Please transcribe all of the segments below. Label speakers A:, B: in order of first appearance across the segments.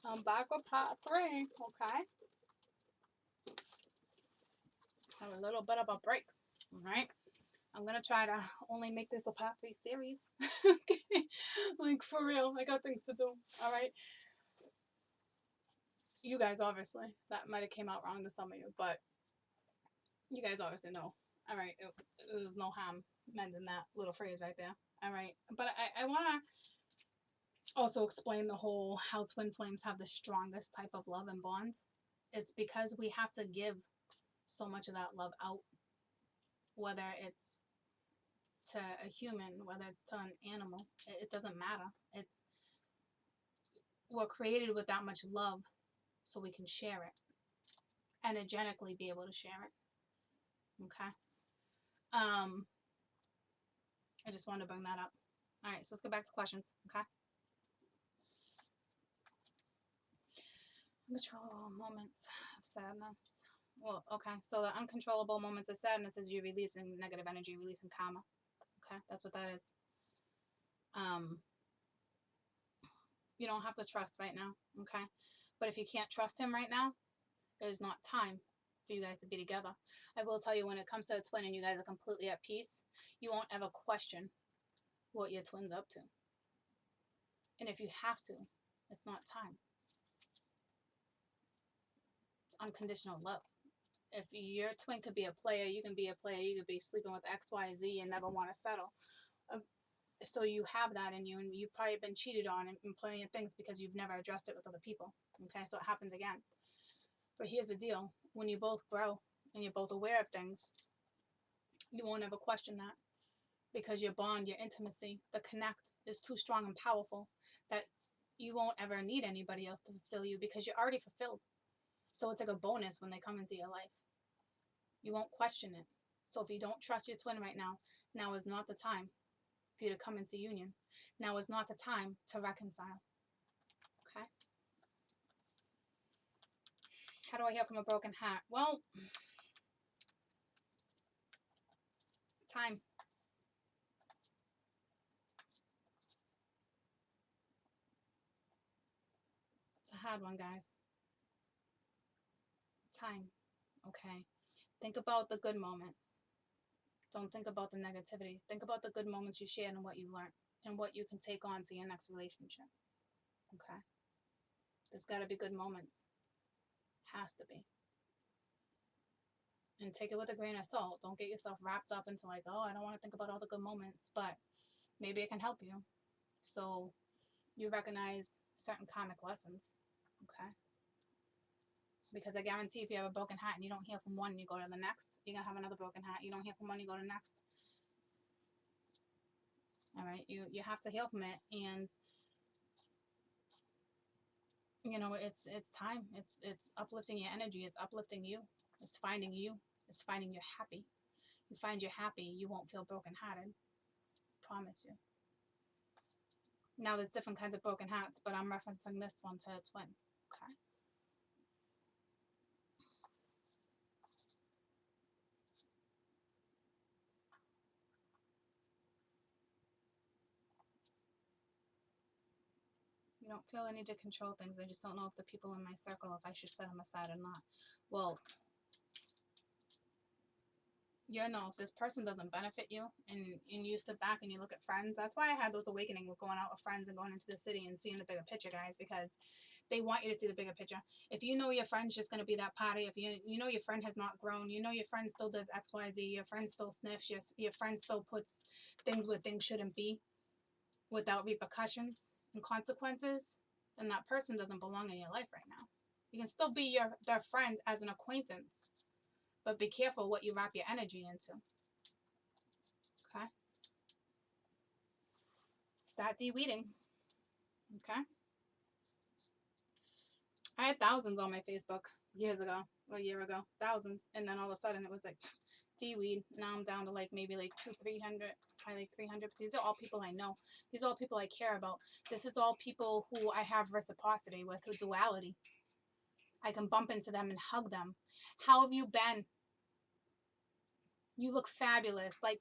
A: I'm back with part 3, okay? Have a little bit of a break, alright? I'm gonna try to only make this a part 3 series. Okay? Like, for real, I got things to do, alright? You guys, obviously, that might have came out wrong to some of you, but you guys obviously know, alright? It was no harm mending that little phrase right there, alright? But I want to also explain the whole how twin flames have the strongest type of love and bond. It's because we have to give so much of that love out, whether it's to a human, whether it's to an animal, it doesn't matter. We're created with that much love so we can share it, energetically be able to share it. Okay. I just wanted to bring that up. All right, so let's get back to questions. Okay. Uncontrollable moments of sadness. Well, okay, so the uncontrollable moments of sadness is you releasing negative energy, releasing karma. Okay, that's what that is. You don't have to trust right now, okay? But if you can't trust him right now, there's not time for you guys to be together. I will tell you, when it comes to a twin and you guys are completely at peace, you won't ever question what your twin's up to. And if you have to, it's not time. It's unconditional love. If your twin could be a player, you can be a player. You could be sleeping with X, Y, Z and never want to settle. So you have that in you, and you've probably been cheated on in plenty of things because you've never addressed it with other people. Okay, so it happens again. But here's the deal. When you both grow and you're both aware of things, you won't ever question that, because your bond, your intimacy, the connect is too strong and powerful that you won't ever need anybody else to fulfill you, because you're already fulfilled. So it's like a bonus when they come into your life. You won't question it. So if you don't trust your twin right now, now is not the time for you to come into union. Now is not the time to reconcile. Okay? How do I heal from a broken heart? Well, time. It's a hard one, guys. Time. Okay? Think about the good moments. Don't think about the negativity. Think about the good moments you shared and what you learned and what you can take on to your next relationship. Okay? There's got to be good moments. Has to be. And take it with a grain of salt. Don't get yourself wrapped up into like, oh, I don't want to think about all the good moments, but maybe it can help you. So you recognize certain karmic lessons. Okay? Because I guarantee if you have a broken heart and you don't heal from one, you go to the next, you're going to have another broken heart. You don't heal from one, you go to the next. All right? You have to heal from it. And, you know, it's time. It's uplifting your energy. It's uplifting you. It's finding you. It's finding you're happy. You find you're happy, you won't feel brokenhearted. Promise you. Now, there's different kinds of broken hearts, but I'm referencing this one to a twin. Okay? You don't feel any to control things. I just don't know if the people in my circle, if I should set them aside or not. Well, you know, if this person doesn't benefit you, and you sit back and you look at friends, that's why I had those awakening with going out with friends and going into the city and seeing the bigger picture, guys, because they want you to see the bigger picture. If you know your friend's just going to be that party, if you know your friend has not grown, you know your friend still does X, Y, Z, your friend still sniffs, your friend still puts things where things shouldn't be without repercussions and consequences, then that person doesn't belong in your life right now. You can still be their friend as an acquaintance, but be careful what you wrap your energy into. Okay? Start de-weeding. Okay? I had thousands on my Facebook years ago, a year ago, thousands, and then all of a sudden it was like de-weed. Now I'm down to like maybe like 300, probably like 300. But these are all people I know. These are all people I care about. This is all people who I have reciprocity with, with duality. I can bump into them and hug them. How have you been? You look fabulous. Like,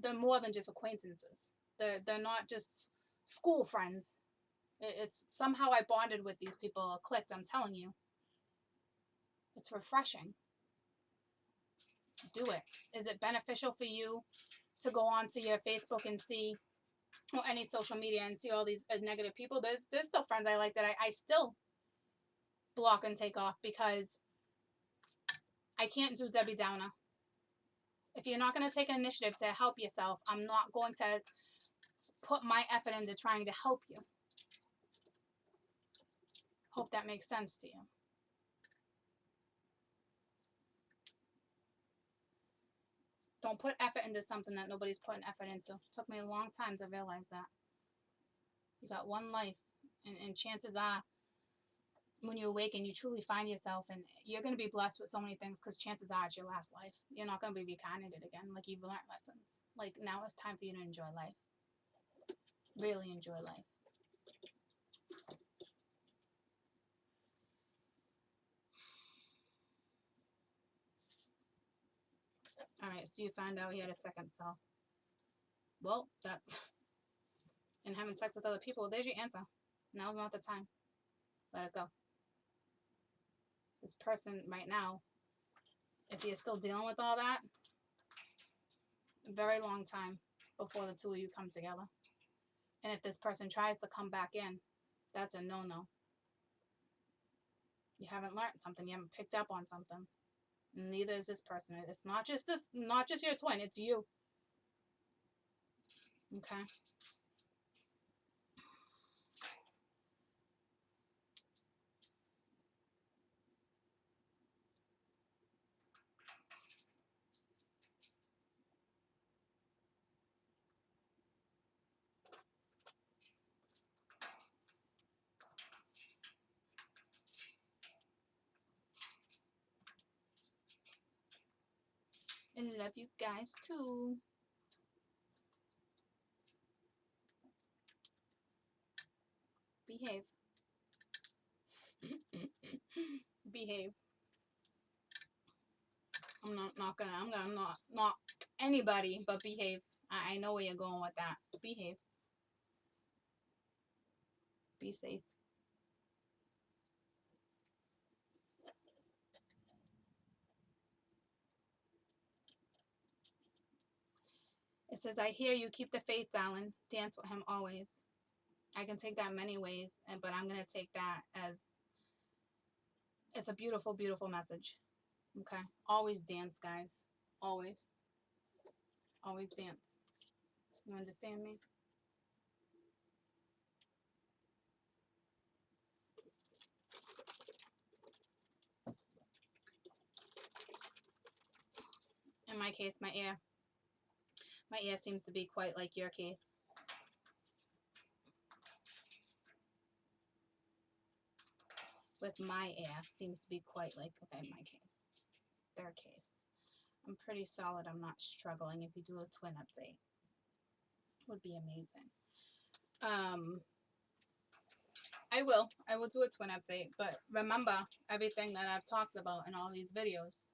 A: they're more than just acquaintances. They're not just school friends. It's somehow I bonded with these people, clicked, I'm telling you. It's refreshing. Do it. Is it beneficial for you to go onto your Facebook and see, or any social media, and see all these negative people? There's still friends I like that I still block and take off, because I can't do Debbie Downer. If you're not going to take an initiative to help yourself, I'm not going to put my effort into trying to help you. Hope that makes sense to you. Don't put effort into something that nobody's putting effort into. It took me a long time to realize that. You got one life, and chances are, when you awaken, you truly find yourself, and you're going to be blessed with so many things, because chances are it's your last life. You're not going to be reincarnated again. Like, you've learned lessons. Like, now it's time for you to enjoy life. Really enjoy life. Alright, so you found out he had a second self. Well, that... and having sex with other people, there's your answer. Now's not the time. Let it go. This person right now, if you're still dealing with all that, a very long time before the two of you come together. And if this person tries to come back in, that's a no-no. You haven't learned something. You haven't picked up on something. And neither is this person. It's not just this, not just your twin. It's you. Okay? And love you guys too. Behave. Behave. I'm gonna not anybody, but behave. I know where you're going with that. Behave. Be safe. It says, I hear you. Keep the faith, darling. Dance with him always. I can take that many ways, but I'm going to take that as, it's a beautiful, beautiful message. Okay? Always dance, guys. Always. Always dance. You understand me? In my case, my ear seems to be quite like your case. With my ear seems to be quite like, okay, my case. Their case. I'm pretty solid. I'm not struggling. If you do a twin update, would be amazing. I will do a twin update, but remember everything that I've talked about in all these videos.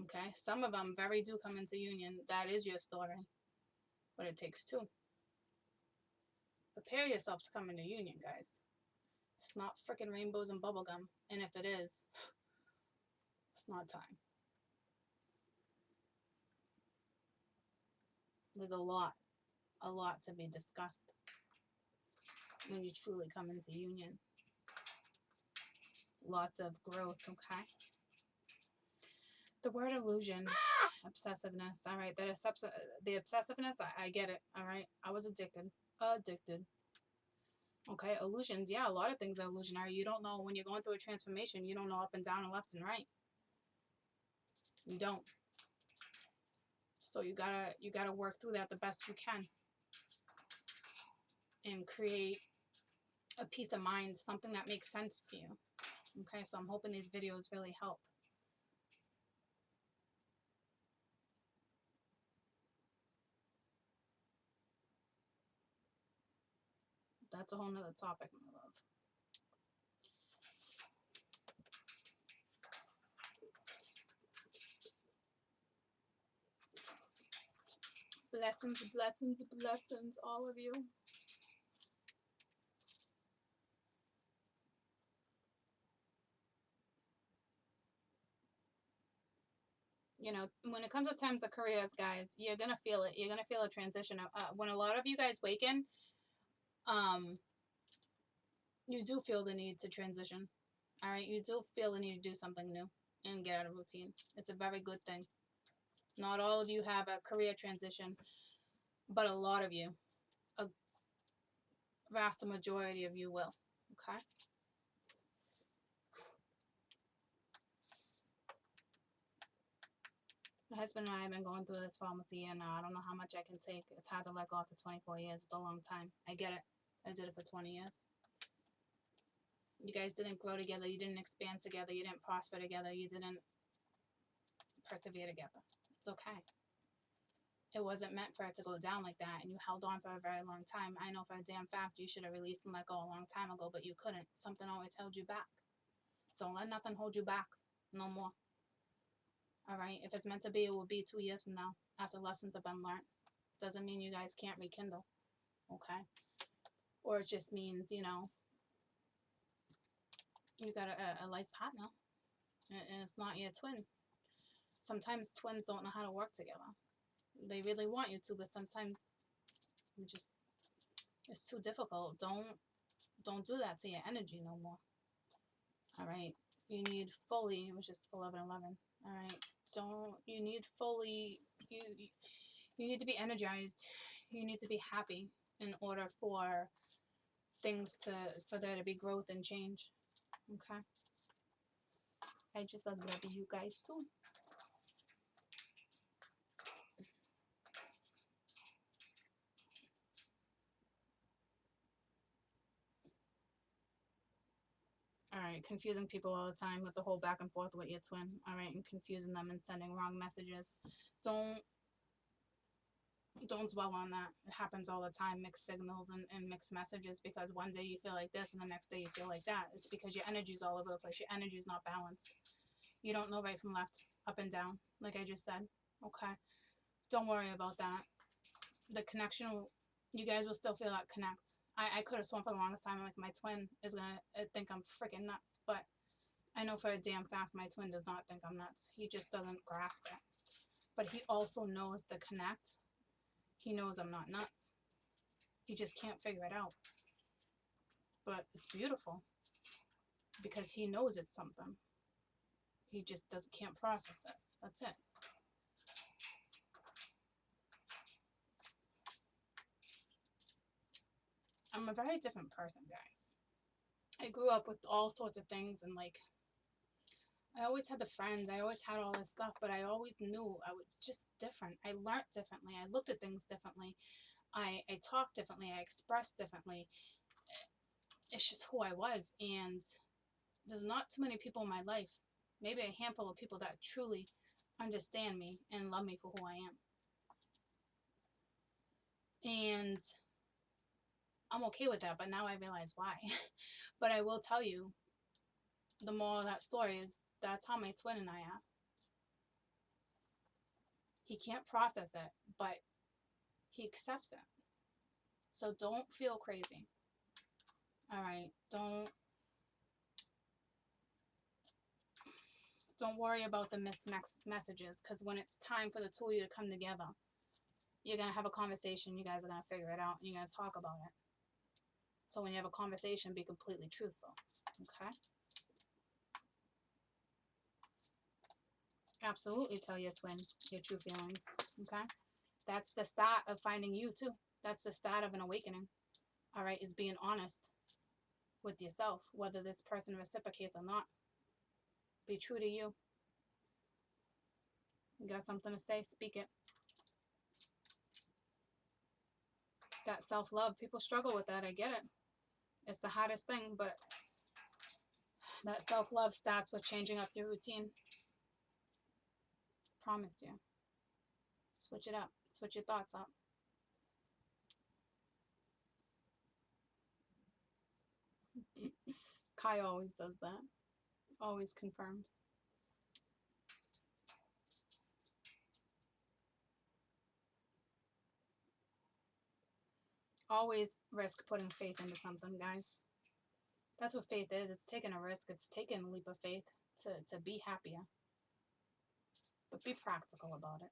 A: Okay, some of them very do come into union. That is your story, but it takes two. Prepare yourself to come into union, guys. It's not freaking rainbows and bubblegum, and if it is, it's not time. There's a lot to be discussed when you truly come into union. Lots of growth, okay? The word illusion, obsessiveness. All right, the obsessiveness, I get it. All right, I was addicted. Okay, illusions. Yeah, a lot of things are illusionary. You don't know when you're going through a transformation. You don't know up and down and left and right. You don't. So you gotta work through that the best you can, and create a peace of mind, something that makes sense to you. Okay, so I'm hoping these videos really help. That's a whole nother topic, my love. Blessings, blessings, blessings, all of you. You know, when it comes to terms of careers, guys, you're gonna feel it. You're gonna feel a transition. When a lot of you guys waken, um, you do feel the need to transition. All right, you do feel the need to do something new and get out of routine. It's a very good thing. Not all of you have a career transition, but a lot of you, a vast majority of you will. Okay. My husband and I have been going through this for almost a year now. I don't know how much I can take. It's hard to let go after 24 years. It's a long time. I get it. I did it for 20 years. You guys didn't grow together. You didn't expand together. You didn't prosper together. You didn't persevere together. It's okay. It wasn't meant for it to go down like that, and you held on for a very long time. I know for a damn fact you should have released and let go a long time ago, but you couldn't. Something always held you back. Don't let nothing hold you back no more. All right? If it's meant to be, it will be 2 years from now after lessons have been learned. Doesn't mean you guys can't rekindle. Okay? Or it just means, you know, you got a life partner, and it's not your twin. Sometimes twins don't know how to work together. They really want you to, but sometimes you just, it's too difficult. Don't do that to your energy no more. All right. You need fully, which is 11:11. All right. You need fully, you need to be energized. You need to be happy in order for for there to be growth and change. Okay. I just love you guys too. All right, confusing people all the time with the whole back and forth with your twin. All right, and confusing them and sending wrong messages. Don't don't dwell on that. It happens all the time, mixed signals and mixed messages, because one day you feel like this and the next day you feel like that. It's because your energy's all over the place. Your energy is not balanced. You don't know right from left, up and down, like I just said. Okay? Don't worry about that. The connection, you guys will still feel that connect. I could have sworn for the longest time, like, my twin is going to think I'm freaking nuts, but I know for a damn fact my twin does not think I'm nuts. He just doesn't grasp it. But he also knows the connect. He knows I'm not nuts. He just can't figure it out. But it's beautiful because he knows it's something. He just can't process it. That's it. I'm a very different person, guys. I grew up with all sorts of things, and like, I always had the friends, I always had all this stuff, but I always knew I was just different. I learned differently. I looked at things differently. I talked differently. I expressed differently. It's just who I was, and there's not too many people in my life, maybe a handful of people, that truly understand me and love me for who I am. And I'm okay with that, but now I realize why. But I will tell you, the moral of that story is that's how my twin and I are. He can't process it, but he accepts it. So don't feel crazy. All right, don't worry about the mismatched messages, because when it's time for the two of you to come together, you're gonna have a conversation. You guys are gonna figure it out, and you're gonna talk about it. So when you have a conversation, be completely truthful. Okay? Absolutely tell your twin your true feelings. Okay? That's the start of finding you too. That's the start of an awakening. All right, is being honest with yourself, whether this person reciprocates or not. Be true to you. You got something to say? Speak it. That self-love, people struggle with that. I get it. It's the hardest thing, but that self-love starts with changing up your routine. Promise you. Switch it up. Switch your thoughts up. Kai always does that. Always confirms. Always risk putting faith into something, guys. That's what faith is. It's taking a risk. It's taking a leap of faith to be happier. But be practical about it.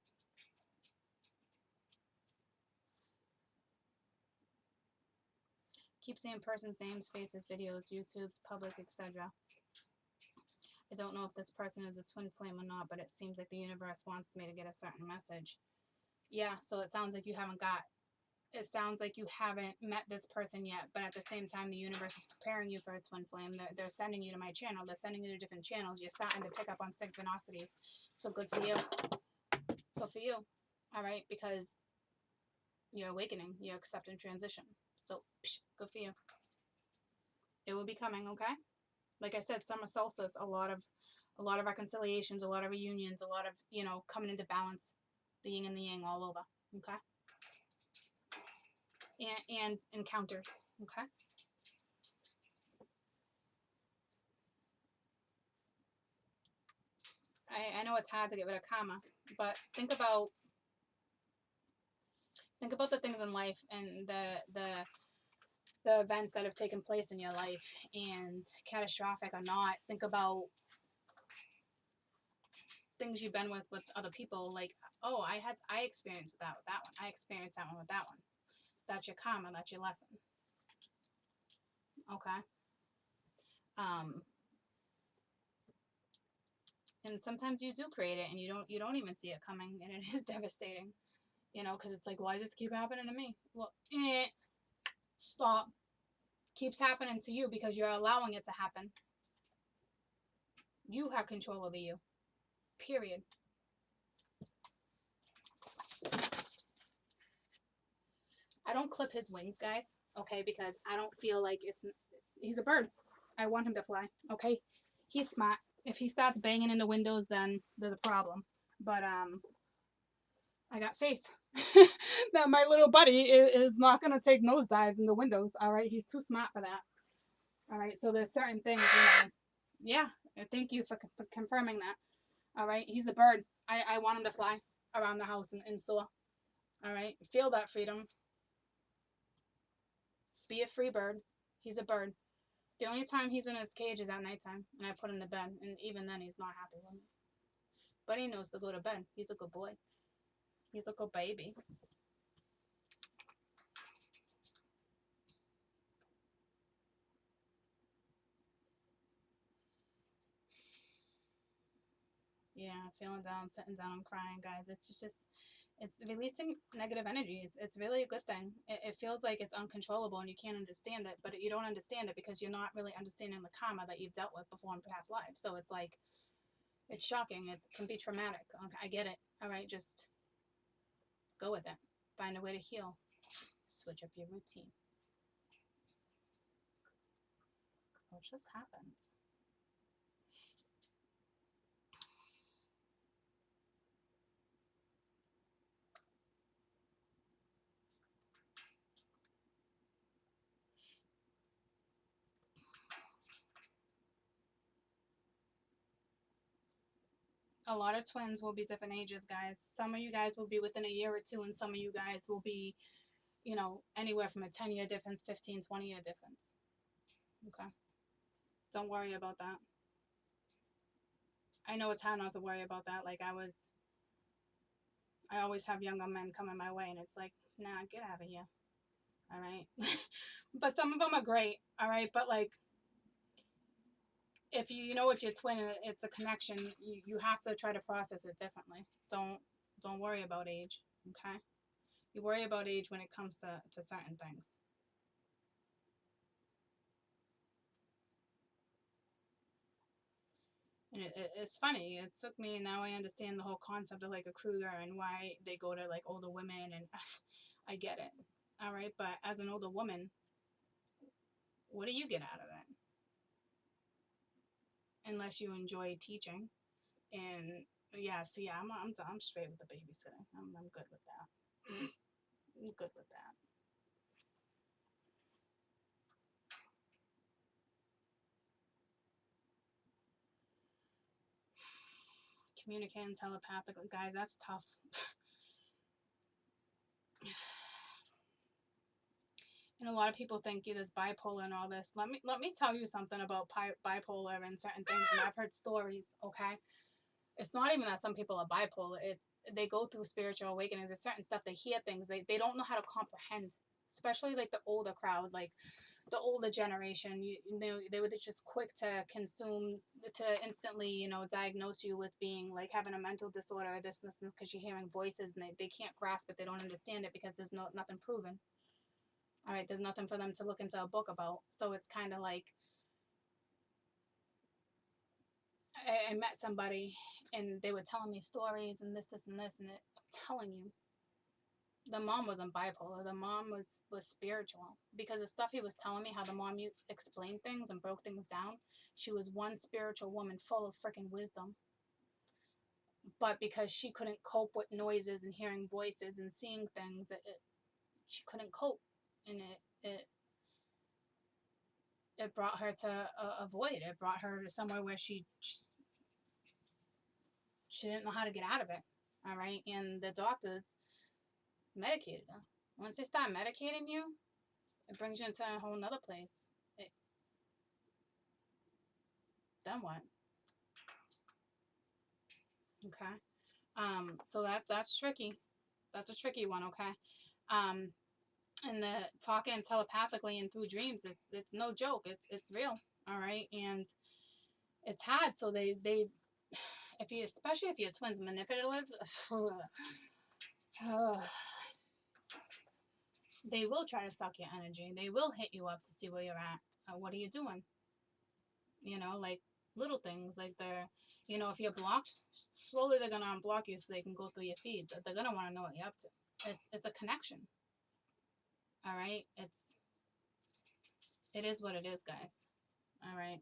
A: Keep saying person's names, faces, videos, YouTubes, public, etc. I don't know if this person is a twin flame or not, but it seems like the universe wants me to get a certain message. Yeah, so it sounds like you haven't met this person yet, but at the same time, the universe is preparing you for a twin flame. They're sending you to my channel. They're sending you to different channels. You're starting to pick up on synchronicities. So good for you. Good for you. All right, because you're awakening. You're accepting transition. So good for you. It will be coming, okay? Like I said, summer solstice, a lot of reconciliations, a lot of reunions, a lot of, coming into balance, the yin and the yang all over, okay? And encounters, okay? I know it's hard to get rid of karma, but think about the things in life and the events that have taken place in your life, and catastrophic or not. Think about things you've been with other people. Like, oh, I experienced that with that one. I experienced that one with that one. That's your karma. That's your lesson. Okay. And sometimes you do create it, and you don't even see it coming, and it is devastating. Because it's like, why does this keep happening to me? Well, stop. Keeps happening to you because you're allowing it to happen. You have control over you. Period. I don't clip his wings, guys, okay, because I don't feel like he's a bird. I want him to fly, okay? He's smart. If he starts banging in the windows, then there's a problem. But I got faith that my little buddy is not going to take nosedives in the windows, all right? He's too smart for that. All right, so there's certain things, yeah, thank you for confirming that. All right, he's a bird. I want him to fly around the house and soar. All right, feel that freedom. Be a free bird. He's a bird. The only time he's in his cage is at nighttime, and I put him to bed, and even then he's not happy with me. But he knows to go to bed. He's a good boy. He's a good baby. Yeah, feeling down, sitting down, and crying, guys. It's releasing negative energy. It's really a good thing. It feels like it's uncontrollable and you can't understand it, but you don't understand it because you're not really understanding the karma that you've dealt with before in past lives. So it's like, it's shocking. It can be traumatic. I get it. All right, just go with it. Find a way to heal. Switch up your routine. What just happened? A lot of twins will be different ages, guys. Some of you guys will be within a year or two, and some of you guys will be, anywhere from a 10-year difference, 15, 20-year difference. Okay? Don't worry about that. I know it's hard not to worry about that. Like, I always have younger men coming my way, and it's like, nah, get out of here. All right? But some of them are great, all right? But, like, if you know it's your twin, it's a connection, you have to try to process it differently. Don't worry about age, okay? You worry about age when it comes to certain things. And it's funny. It took me, and now I understand the whole concept of like a Kruger and why they go to like older women, and I get it. All right, but as an older woman, what do you get out of it? Unless you enjoy teaching, and yeah, see, I'm straight with the babysitting. I'm good with that. I'm good with that. Communicating telepathically, guys, that's tough. And a lot of people think you this bipolar and all this. Let me tell you something about bipolar and certain things, and I've heard stories. Okay, It's not even that some people are bipolar. It's they go through spiritual awakenings. There's certain stuff, they hear things, they don't know how to comprehend, especially like the older crowd, like the older generation. They were just quick to consume, to instantly, diagnose you with being like having a mental disorder or this because you're hearing voices, and they can't grasp it, they don't understand it, because there's nothing proven. All right, there's nothing for them to look into a book about. So it's kind of like, I met somebody and they were telling me stories and this, and this, and I'm telling you, the mom wasn't bipolar. The mom was spiritual, because the stuff he was telling me, how the mom used to explain things and broke things down. She was one spiritual woman full of freaking wisdom. But because she couldn't cope with noises and hearing voices and seeing things, she couldn't cope. And it brought her to a void. It brought her to somewhere where she didn't know how to get out of it. All right. And the doctors medicated her. Once they start medicating you, it brings you into a whole nother place. Then what? Okay. So that's tricky. That's a tricky one. Okay. And the talking telepathically and through dreams, it's no joke. It's real. All right. And it's hard. So they especially if your twins manipulative, they will try to suck your energy. They will hit you up to see where you're at. What are you doing? Like little things, like if you're blocked, slowly they're gonna unblock you so they can go through your feeds. They're gonna want to know what you're up to. It's a connection. All right. It is what it is, guys. All right.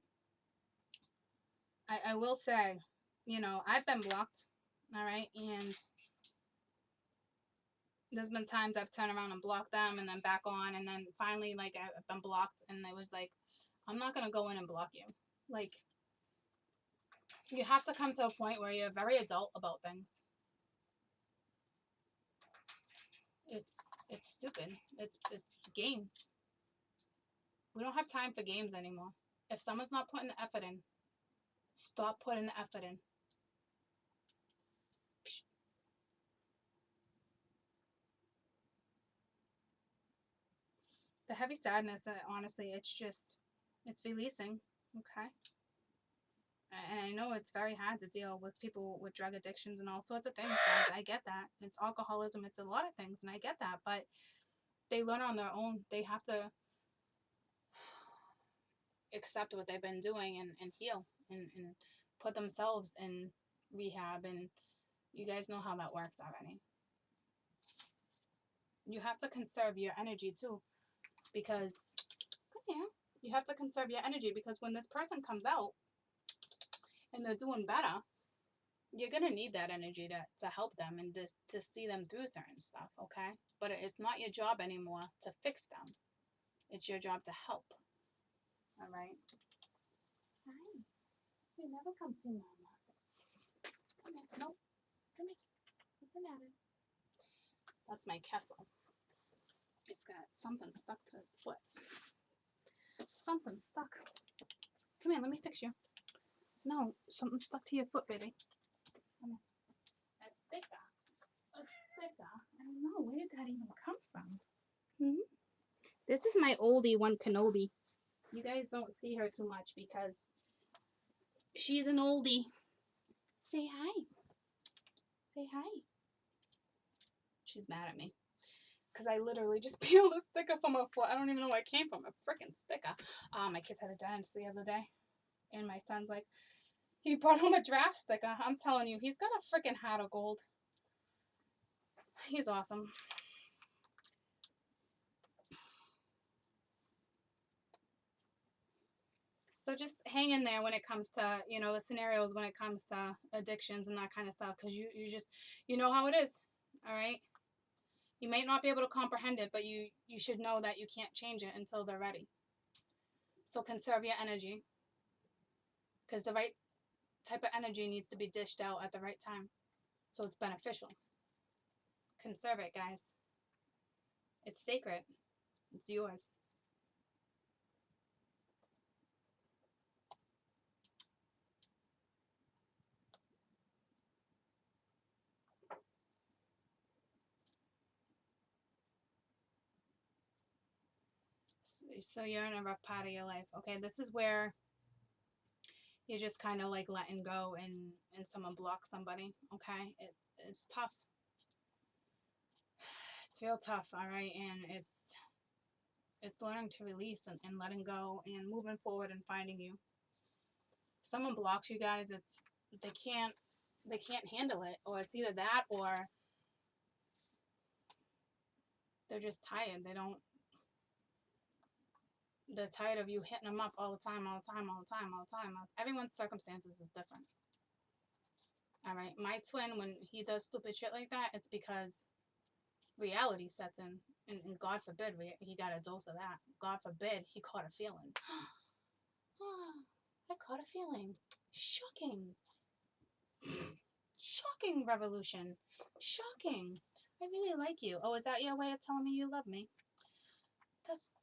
A: I will say, I've been blocked. All right. And there's been times I've turned around and blocked them and then back on, and then finally, like, I've been blocked, and it was like, I'm not gonna go in and block you. Like, you have to come to a point where you're very adult about things. It's stupid. It's games. We don't have time for games anymore. If someone's not putting the effort in, stop putting the effort in. The heavy sadness, honestly, it's releasing. Okay. And I know it's very hard to deal with people with drug addictions and all sorts of things, guys. I get that. It's alcoholism. It's a lot of things, and I get that. But they learn on their own. They have to accept what they've been doing and heal and put themselves in rehab. And you guys know how that works already. You have to conserve your energy too, because you have to conserve your energy, because when this person comes out and they're doing better, you're going to need that energy to help them and to see them through certain stuff, okay? But it's not your job anymore to fix them. It's your job to help. All right? Hi. You never come see Mama. Come here. Nope. Come here. What's the matter? That's my Kessel. It's got something stuck to its foot. Something stuck. Come here, let me fix you. No, something stuck to your foot, baby. Come here. A sticker. A sticker. I don't know. Where did that even come from? This is my oldie one, Kenobi. You guys don't see her too much because she's an oldie. Say hi. Say hi. She's mad at me because I literally just peeled a sticker from her foot. I don't even know where it came from. A freaking sticker. My kids had a dance the other day, and my son's like, he brought home a draft sticker. I'm telling you, he's got a freaking heart of gold. He's awesome. So just hang in there when it comes to, the scenarios when it comes to addictions and that kind of stuff, because you know how it is, all right? You may not be able to comprehend it, but you should know that you can't change it until they're ready. So conserve your energy, because the right type of energy needs to be dished out at the right time, so it's beneficial. Conserve it, guys. It's sacred. It's yours. So you're in a rough part of your life. Okay, this is where you're just kind of like letting go and someone blocks somebody. Okay, it's tough. It's real tough, all right, and it's learning to release and letting go and moving forward and finding you. Someone blocks you guys, it's they can't handle it, or it's either that or they're just tired. They're tired of you hitting them up all the time, all the time, all the time, all the time. Everyone's circumstances is different. All right, my twin, when he does stupid shit like that, it's because reality sets in, and God forbid he got a dose of that. God forbid he caught a feeling. I caught a feeling. Shocking. Shocking, Revolution. Shocking. I really like you. Oh, is that your way of telling me you love me? That's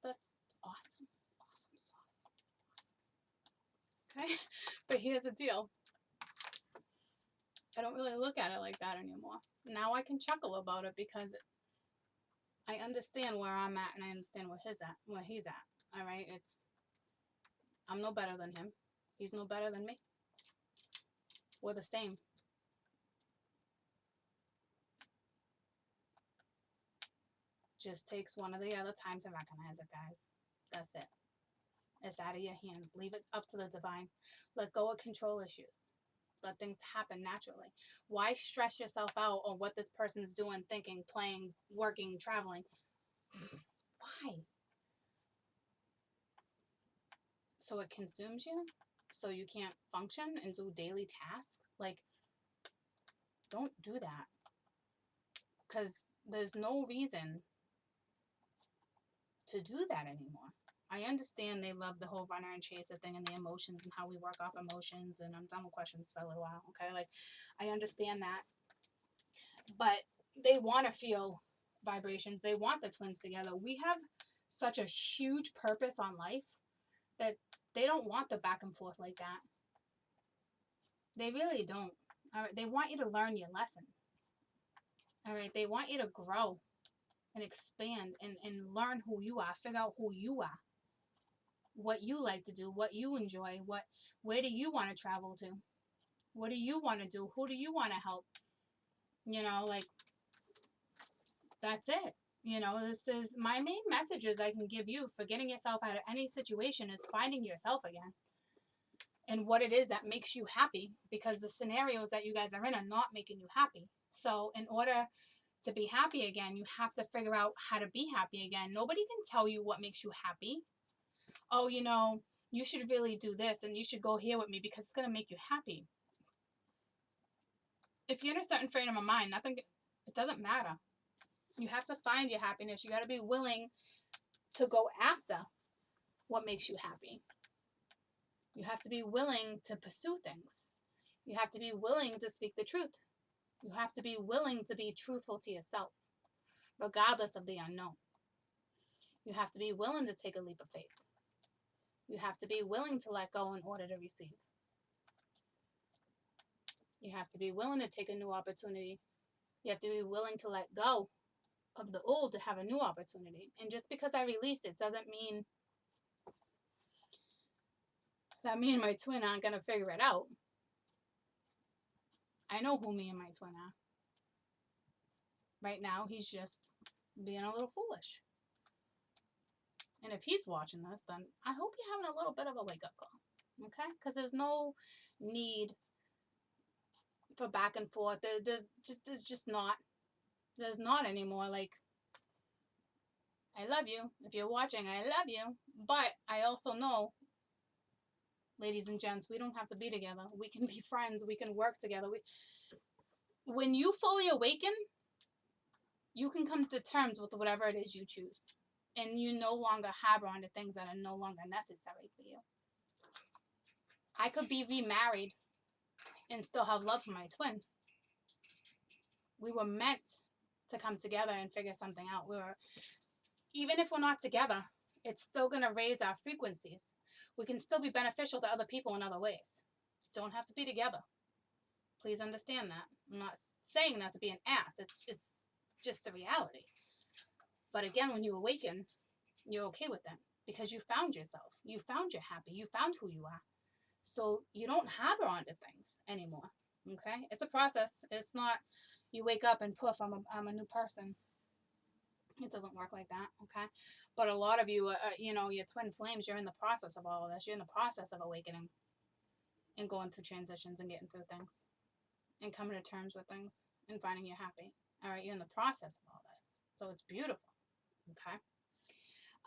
A: awesome. Awesome sauce. Awesome. Okay? But here's the deal. I don't really look at it like that anymore. Now I can chuckle about it because I understand where I'm at and I understand where he's at. All right? I'm no better than him. He's no better than me. We're the same. Just takes one or the other time to recognize it, guys. That's it. It's out of your hands. Leave it up to the divine. Let go of control issues. Let things happen naturally. Why stress yourself out on what this person is doing, thinking, playing, working, traveling? Why? So it consumes you? So you can't function and do daily tasks? Like, don't do that. Because there's no reason to do that anymore. I understand they love the whole runner and chaser thing and the emotions and how we work off emotions, and I'm done with questions for a little while, okay? Like, I understand that. But they want to feel vibrations. They want the twins together. We have such a huge purpose on life that they don't want the back and forth like that. They really don't. All right, they want you to learn your lesson. All right, they want you to grow and expand and learn who you are, figure out who you are, what you like to do, what you enjoy, where do you want to travel to, what do you want to do, who do you want to help, you know, like, that's it. You know, this is my main messages I can give you for getting yourself out of any situation is finding yourself again and what it is that makes you happy, because the scenarios that you guys are in are not making you happy. So in order to be happy again, you have to figure out how to be happy again. Nobody can tell you what makes you happy. Oh, you know, you should really do this and you should go here with me because it's going to make you happy. If you're in a certain frame of mind, it doesn't matter. You have to find your happiness. You got to be willing to go after what makes you happy. You have to be willing to pursue things. You have to be willing to speak the truth. You have to be willing to be truthful to yourself, regardless of the unknown. You have to be willing to take a leap of faith. You have to be willing to let go in order to receive. You have to be willing to take a new opportunity. You have to be willing to let go of the old to have a new opportunity. And just because I released it doesn't mean that me and my twin aren't going to figure it out. I know who me and my twin are. Right now, he's just being a little foolish. And if he's watching this, then I hope you're having a little bit of a wake-up call. Okay? Because there's no need for back and forth. There's just not. There's not anymore. Like, I love you. If you're watching, I love you. But I also know, ladies and gents, we don't have to be together. We can be friends. We can work together. When you fully awaken, you can come to terms with whatever it is you choose. And you no longer harbor on the things that are no longer necessary for you. I could be remarried and still have love for my twin. We were meant to come together and figure something out. Even if we're not together, it's still going to raise our frequencies. We can still be beneficial to other people in other ways. Don't have to be together. Please understand that. I'm not saying that to be an ass. It's just the reality. But again, when you awaken, you're okay with that. because you found yourself. You found you're happy. You found who you are. So you don't harbor onto things anymore. Okay? It's a process. It's not you wake up and poof, I'm a new person. It doesn't work like that. Okay? But a lot of you, you know, your twin flames, you're in the process of all of this. You're in the process of awakening and going through transitions and getting through things and coming to terms with things and finding you're happy. All right? You're in the process of all this. So it's beautiful. Okay?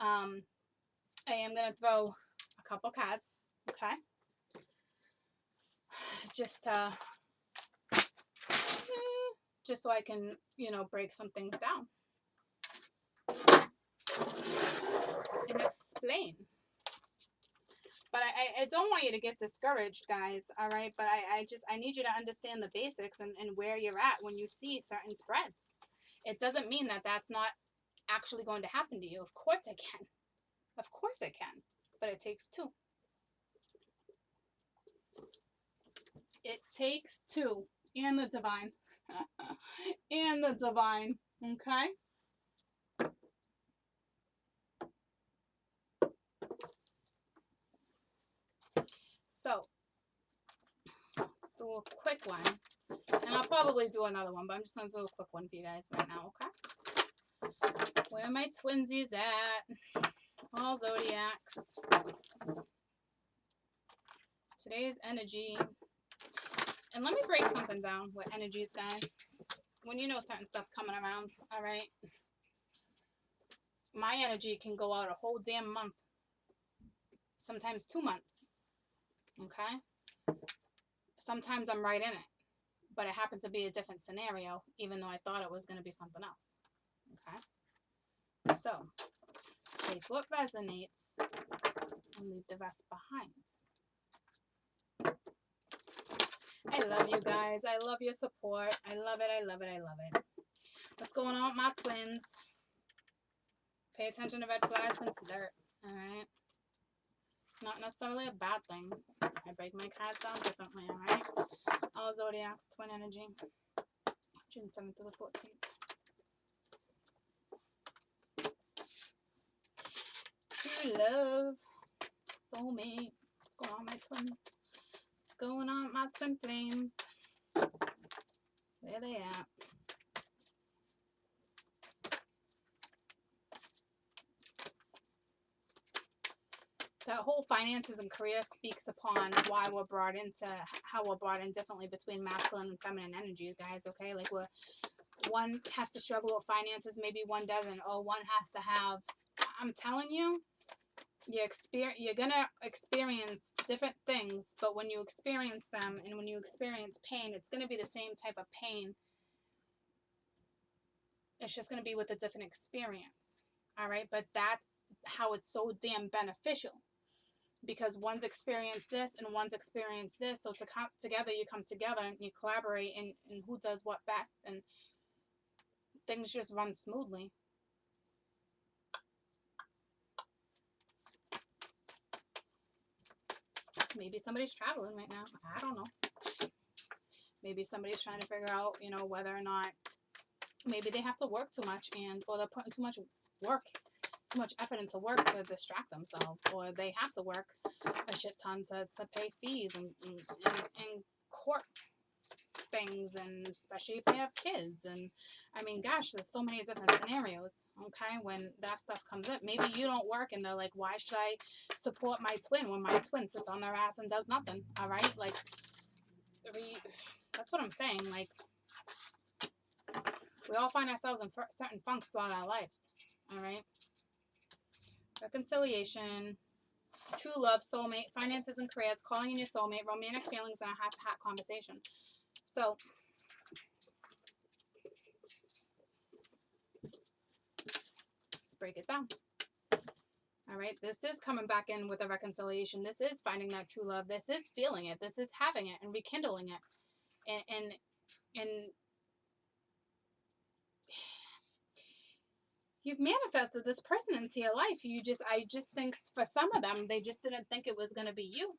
A: I am going to throw a couple cards. Okay? Just so I can, you know, break some things down and explain. But I don't want you to get discouraged, guys, all right? But I need you to understand the basics and where you're at when you see certain spreads. It doesn't mean that that's not actually going to happen to you. Of course it can. Of course it can. But it takes two. It takes two. And the divine. And the divine. Okay? So, let's do a quick one. And I'll probably do another one, but I'm just going to do a quick one for you guys right now, okay? Where are my twinsies at? All zodiacs. Today's energy. And let me break something down with energies, guys. When you know certain stuff's coming around, all right? My energy can go out a whole damn month. Sometimes 2 months. Okay? Sometimes I'm right in it. But it happened to be a different scenario, even though I thought it was going to be something else. Okay? So, take what resonates and leave the rest behind. I love you guys. I love your support. I love it. I love it. I love it. What's going on with my twins? Pay attention to red flags and flirt. Alright? Not necessarily a bad thing. I break my cards down differently, alright? All zodiacs, twin energy. June 7th to the 14th. True love. Soulmate. What's going on, my twins? What's going on, my twin flames? Where they at? That whole finances and career speaks upon why we're brought into, how we're brought in differently between masculine and feminine energies, guys, okay? Like, one has to struggle with finances, maybe one doesn't, or one has to have, I'm telling you, you're going to experience different things, but when you experience them and when you experience pain, it's going to be the same type of pain. It's just going to be with a different experience, all right? But that's how it's so damn beneficial. Because one's experienced this and one's experienced this. So to come together, you come together and you collaborate and who does what best. And things just run smoothly. Maybe somebody's traveling right now. I don't know. Maybe somebody's trying to figure out, you know, whether or not maybe they have to work too much or they're putting too much work, too much effort into work to distract themselves, or they have to work a shit ton to pay fees and court things, and especially if they have kids. And I mean, gosh, there's so many different scenarios, okay, when that stuff comes up. Maybe you don't work and they're like, why should I support my twin when my twin sits on their ass and does nothing? All right, like, that's what I'm saying. Like, we all find ourselves in certain funks throughout our lives. All right. Reconciliation, true love, soulmate, finances and careers, calling in your soulmate, romantic feelings, and a heart-to-heart conversation. So, let's break it down. All right. This is coming back in with a reconciliation. This is finding that true love. This is feeling it. This is having it and rekindling it. And you've manifested this person into your life. I just think for some of them, they just didn't think it was going to be you.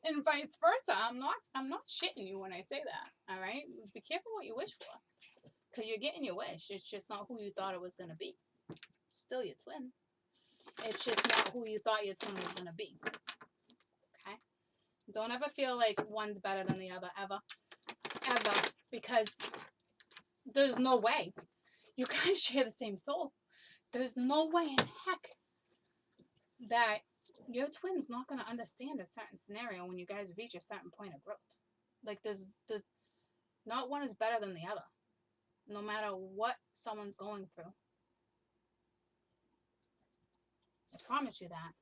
A: And vice versa. I'm not shitting you when I say that. All right. Be careful what you wish for, because you're getting your wish. It's just not who you thought it was going to be. Still your twin. It's just not who you thought your twin was going to be. Okay? Don't ever feel like one's better than the other, ever. Ever. Because there's no way. You guys share the same soul. There's no way in heck that your twin's not going to understand a certain scenario when you guys reach a certain point of growth. Like, there's not one is better than the other. No matter what someone's going through. I promise you that.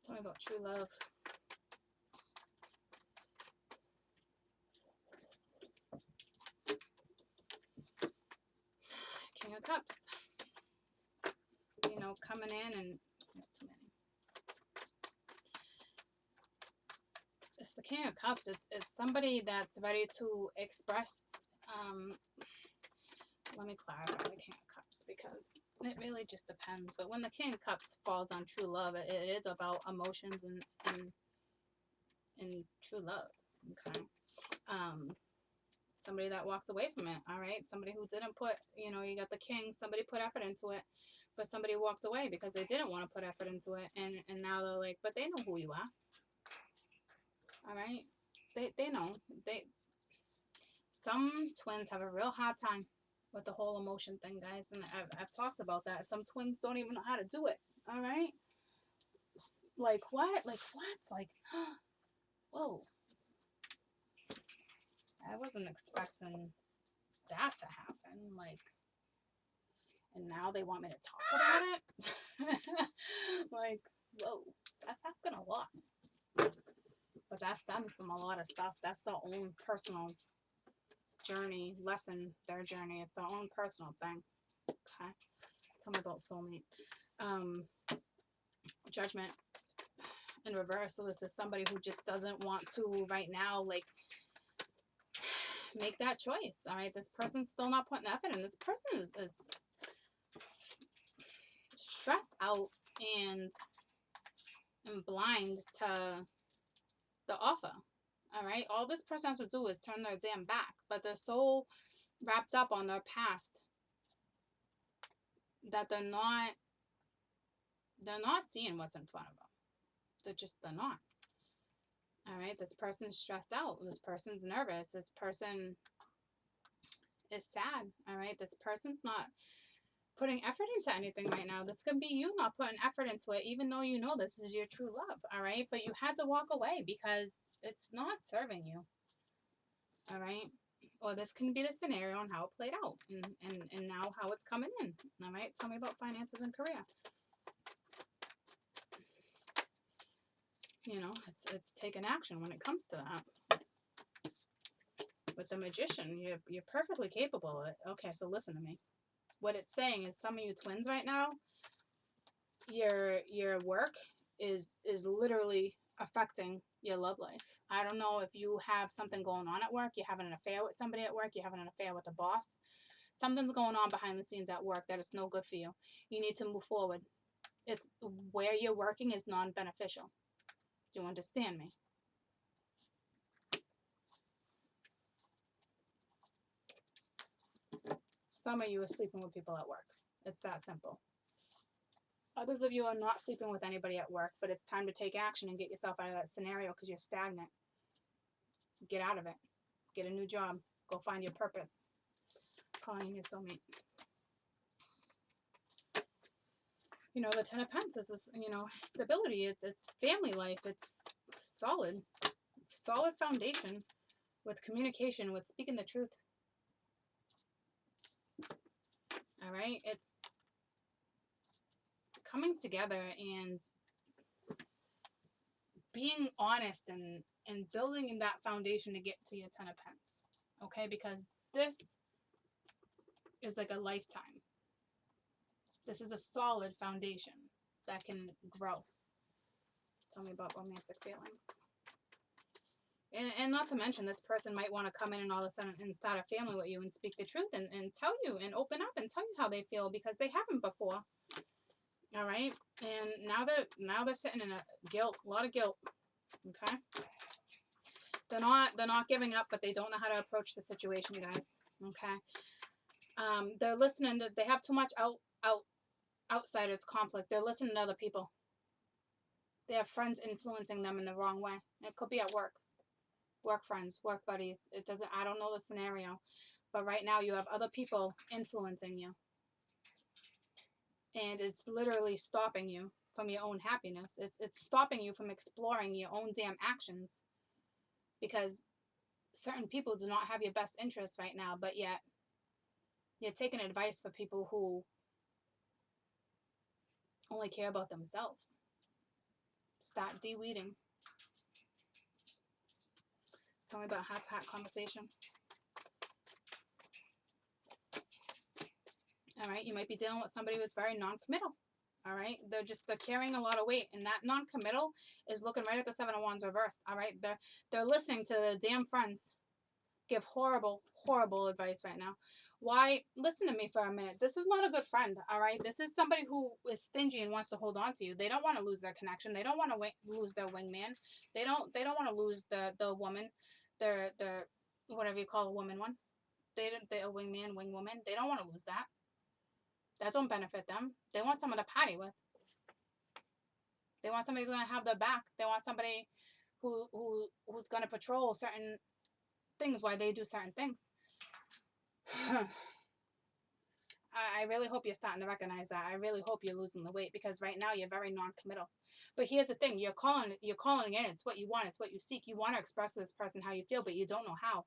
A: Tell me about true love. King of Cups. You know, coming in and there's too many. It's the King of Cups. It's somebody that's ready to express. Let me clarify the King of Cups because it really just depends. But when the King of Cups falls on true love, it is about emotions and true love. Okay. Somebody that walked away from it. All right. Somebody who didn't put, you know, you got the king. Somebody put effort into it, but somebody walked away because they didn't want to put effort into it, and now they're like, but they know who you are. All right. They know. Some twins have a real hard time with the whole emotion thing, guys, and I've talked about that. Some twins don't even know how to do it. All right. Like what? Like what? Like, whoa. I wasn't expecting that to happen. Like, and now they want me to talk about it? Like, whoa. That's asking a lot. But that stems from a lot of stuff. That's their own personal journey, their journey. It's their own personal thing. Okay. Tell me about soulmate. Judgment in reverse. So this is somebody who just doesn't want to right now, like, make that choice. All right. This person's still not putting effort in. This person is stressed out and blind to the offer. All right. All this person has to do is turn their damn back, but they're so wrapped up on their past that they're not seeing what's in front of them. They're not. All right. This person's stressed out. This person's nervous. This person is sad. All right. This person's not putting effort into anything right now. This could be you not putting effort into it, even though you know this is your true love. All right. But you had to walk away because it's not serving you. All right. Or this can be the scenario and how it played out and now how it's coming in. All right. Tell me about finances and career. You know, it's taking action when it comes to that. With the Magician, you're perfectly capable of it. Okay, so listen to me. What it's saying is some of you twins right now, your work is literally affecting your love life. I don't know if you have something going on at work, you're having an affair with somebody at work, you're having an affair with a boss. Something's going on behind the scenes at work that is no good for you. You need to move forward. It's where you're working is non-beneficial. Do you understand me? Some of you are sleeping with people at work. It's that simple. Others of you are not sleeping with anybody at work, but it's time to take action and get yourself out of that scenario because you're stagnant. Get out of it. Get a new job. Go find your purpose. Calling in your soulmate. You know, the Ten of Pentacles is, you know, stability. It's family life. It's solid foundation with communication, with speaking the truth. All right? It's coming together and being honest and building in that foundation to get to your Ten of Pentacles. Okay? Because this is like a lifetime. This is a solid foundation that can grow. Tell me about romantic feelings. And not to mention, this person might want to come in and all of a sudden and start a family with you and speak the truth and tell you and open up and tell you how they feel because they haven't before. All right? And now they're sitting in a lot of guilt. Okay? They're not giving up, but they don't know how to approach the situation, guys. Okay? They're listening to, they have too much outsiders conflict. They're listening to other people. They have friends influencing them in the wrong way. It could be at work friends, work buddies. It doesn't, I don't know the scenario, but right now you have other people influencing you, and it's literally stopping you from your own happiness. It's stopping you from exploring your own damn actions, because certain people do not have your best interests right now, but yet you're taking advice for people who only care about themselves. Start de-weeding. Tell me about heart-to-heart conversation. All right, you might be dealing with somebody who's very non-committal. All right, they're carrying a lot of weight, and that non-committal is looking right at the Seven of Wands reversed. All right, they're listening to their damn friends give horrible advice right now. Why? Listen to me for a minute. This is not a good friend. All right, this is somebody who is stingy and wants to hold on to you. They don't want to lose their connection. They don't want to lose their wingman. They don't want to lose the woman, the whatever you call a woman one. They a wingman, wing woman. They don't want to lose that. That don't benefit them. They want someone to party with. They want somebody who's going to have their back. They want somebody who's going to patrol certain things while they do certain things. I really hope you're starting to recognize that. I really hope you're losing the weight, because right now you're very non-committal. But here's the thing: you're calling in. It's what you want. It's what you seek. You want to express to this person how you feel, but you don't know how,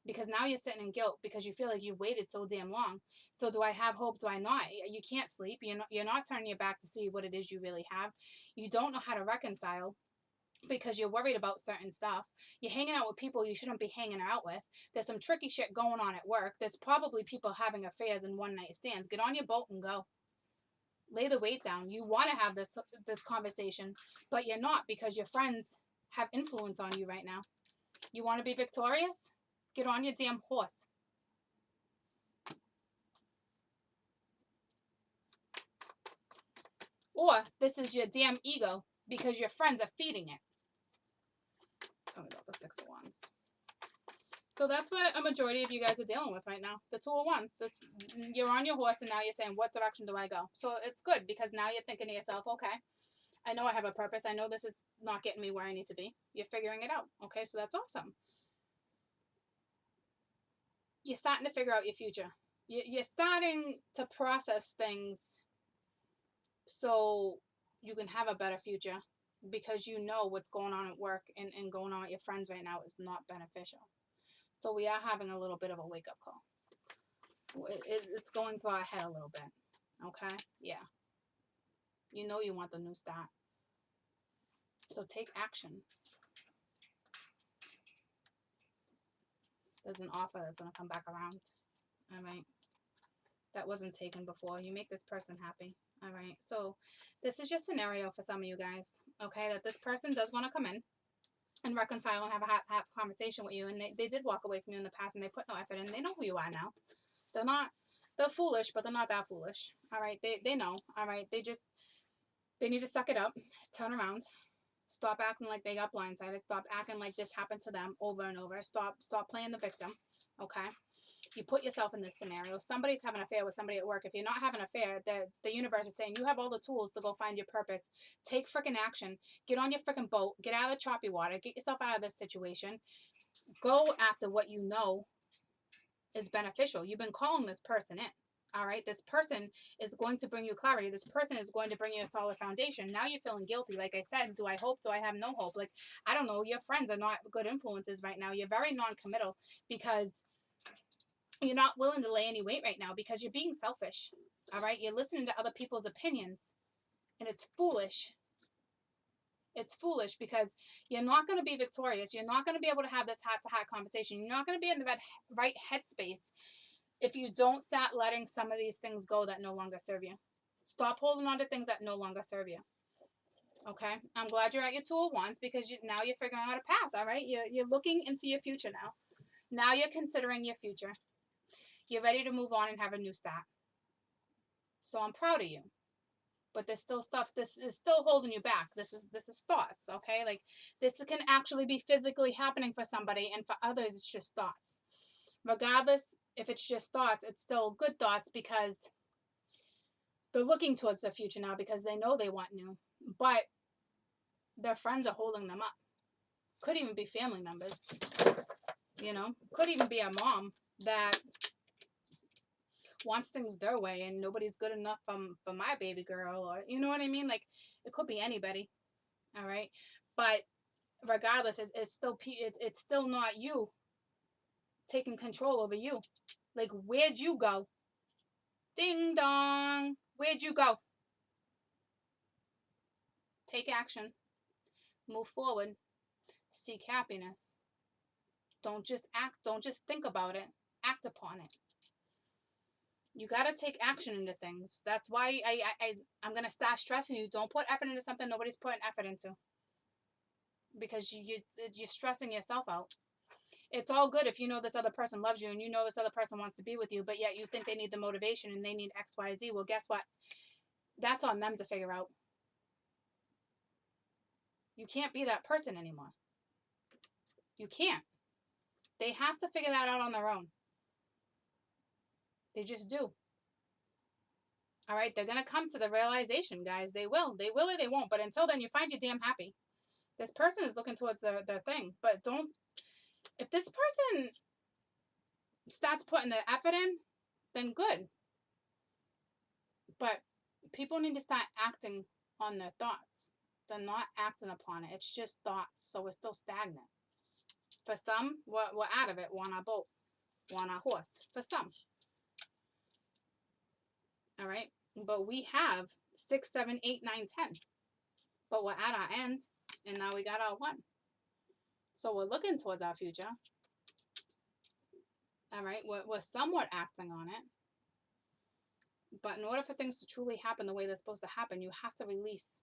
A: because now you're sitting in guilt because you feel like you've waited so damn long. So do I have hope? Do I not? You can't sleep. You're not turning your back to see what it is you really have. You don't know how to reconcile, because you're worried about certain stuff. You're hanging out with people you shouldn't be hanging out with. There's some tricky shit going on at work. There's probably people having affairs and one night stands. Get on your boat and go. Lay the weight down. You want to have this conversation, but you're not, because your friends have influence on you right now. You want to be victorious? Get on your damn horse. Or this is your damn ego, because your friends are feeding it. Tell me about the Six of Wands. So that's what a majority of you guys are dealing with right now. The Two of Wands. You're on your horse, and now you're saying, what direction do I go? So it's good, because now you're thinking to yourself, okay, I know I have a purpose. I know this is not getting me where I need to be. You're figuring it out. Okay, so that's awesome. You're starting to figure out your future. You're starting to process things so you can have a better future, because you know what's going on at work and going on with your friends right now is not beneficial. So we are having a little bit of a wake-up call. It's going through our head a little bit. Okay? Yeah. You know you want the new start. So take action. There's an offer that's going to come back around. All right? That wasn't taken before. You make this person happy. All right? So this is your scenario for some of you guys. Okay? That this person does want to come in and reconcile and have a hot conversation with you. And they did walk away from you in the past, and they put no effort in. They know who you are now. They're foolish, but they're not that foolish. All right? They know. All right? They need to suck it up, turn around, stop acting like they got blindsided, stop acting like this happened to them over and over, stop playing the victim, okay? You put yourself in this scenario. Somebody's having an affair with somebody at work. If you're not having an affair, the universe is saying you have all the tools to go find your purpose. Take freaking action. Get on your freaking boat. Get out of the choppy water. Get yourself out of this situation. Go after what you know is beneficial. You've been calling this person in. All right, this person is going to bring you clarity. This person is going to bring you a solid foundation. Now you're feeling guilty. Like I said, do I hope? Do I have no hope? Like, I don't know. Your friends are not good influences right now. You're very non-committal, because you're not willing to lay any weight right now, because you're being selfish. All right, you're listening to other people's opinions, and it's foolish. It's foolish, because you're not going to be victorious. You're not going to be able to have this heart-to-heart conversation. You're not going to be in the right headspace if you don't start letting some of these things go that no longer serve you. Stop holding on to things that no longer serve you. Okay? I'm glad you're at your 2 of Wands, because now you're figuring out a path, all right? You're looking into your future now. Now you're considering your future. You're ready to move on and have a new start. So I'm proud of you. But there's still stuff, this is still holding you back. This is thoughts, okay? Like, this can actually be physically happening for somebody, and for others, it's just thoughts. Regardless, if it's just thoughts, it's still good thoughts because they're looking towards the future now because they know they want new. But their friends are holding them up. Could even be family members. You know? Could even be a mom that wants things their way and nobody's good enough for my baby girl, or you know what I mean? Like, it could be anybody. All right? But regardless, it's still not you taking control over you. Like, where'd you go? Ding dong. Where'd you go? Take action. Move forward. Seek happiness. Don't just act. Don't just think about it. Act upon it. You got to take action into things. That's why I'm going to start stressing you. Don't put effort into something nobody's putting effort into. Because you're stressing yourself out. It's all good if you know this other person loves you and you know this other person wants to be with you, but yet you think they need the motivation and they need X, Y, Z. Well, guess what? That's on them to figure out. You can't be that person anymore. You can't. They have to figure that out on their own. They just do. All right? They're going to come to the realization, guys. They will. They will or they won't. But until then, you find you damn happy. This person is looking towards their thing. But don't... If this person starts putting the effort in, then good. But people need to start acting on their thoughts. They're not acting upon it. It's just thoughts. So it's still stagnant. For some, we're out of it. We're on our boat. We're on our horse. For some. All right? But we have 6, 7, 8, 9, 10. But we're at our end. And now we got our 1. So we're looking towards our future. All right? We're somewhat acting on it. But in order for things to truly happen the way they're supposed to happen, you have to release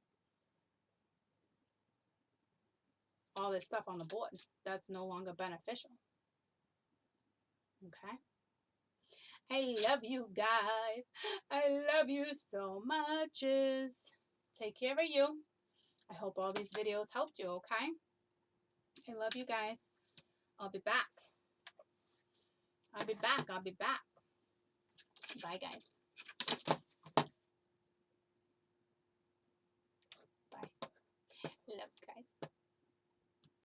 A: all this stuff on the board that's no longer beneficial. Okay? I love you guys. I love you so much. Take care of you. I hope all these videos helped you, okay? I love you guys. I'll be back. I'll be back. I'll be back. Bye, guys. Bye. Love you guys.